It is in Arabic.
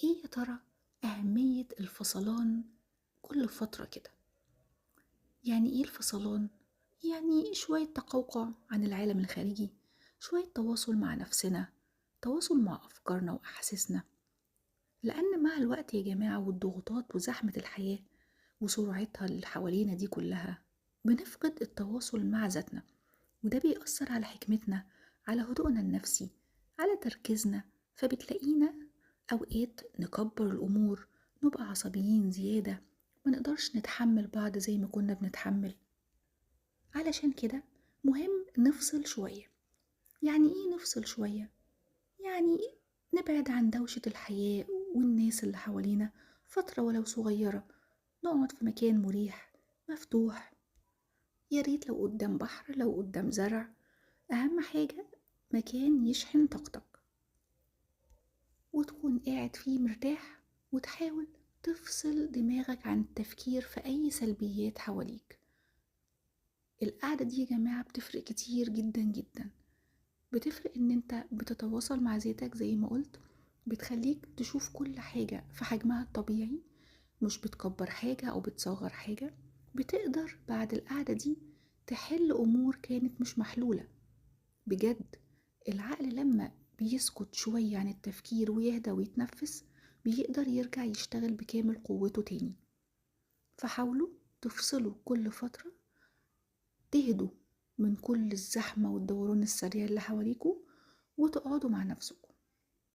ايه يا ترى أهمية الفصلان كل فترة كده؟ يعني ايه الفصلان؟ يعني شوية تقوقع عن العالم الخارجي، شوية تواصل مع نفسنا، تواصل مع أفكارنا وأحاسيسنا. لأن مع الوقت يا جماعة والضغوطات وزحمة الحياة وسرعتها اللي حوالينا دي كلها، بنفقد التواصل مع ذاتنا، وده بيأثر على حكمتنا، على هدوءنا النفسي، على تركيزنا. فبتلاقينا أوقات نكبر الأمور، نبقى عصبيين زيادة، ما نقدرش نتحمل بعض زي ما كنا بنتحمل. علشان كده مهم نفصل شوية. يعني ايه نفصل شوية؟ يعني نبعد عن دوشة الحياة والناس اللي حوالينا فترة ولو صغيرة، نقعد في مكان مريح مفتوح، يا ريت لو قدام بحر، لو قدام زرع، أهم حاجة مكان يشحن طاقتك وتكون قاعد فيه مرتاح، وتحاول تفصل دماغك عن التفكير في أي سلبيات حواليك. القعدة دي يا جماعة بتفرق كتير جدا جدا. بتفرق ان انت بتتواصل مع ذاتك زي ما قلت، بتخليك تشوف كل حاجة في حجمها الطبيعي، مش بتكبر حاجة او بتصغر حاجة. بتقدر بعد القعدة دي تحل امور كانت مش محلولة بجد. العقل لما بيسكت شوية عن التفكير ويهدى ويتنفس، بيقدر يرجع يشتغل بكامل قوته تاني. فحاولوا تفصلوا كل فترة، تهدوا من كل الزحمة والدوران السريع اللي حواليكوا، وتقعدوا مع نفسكم.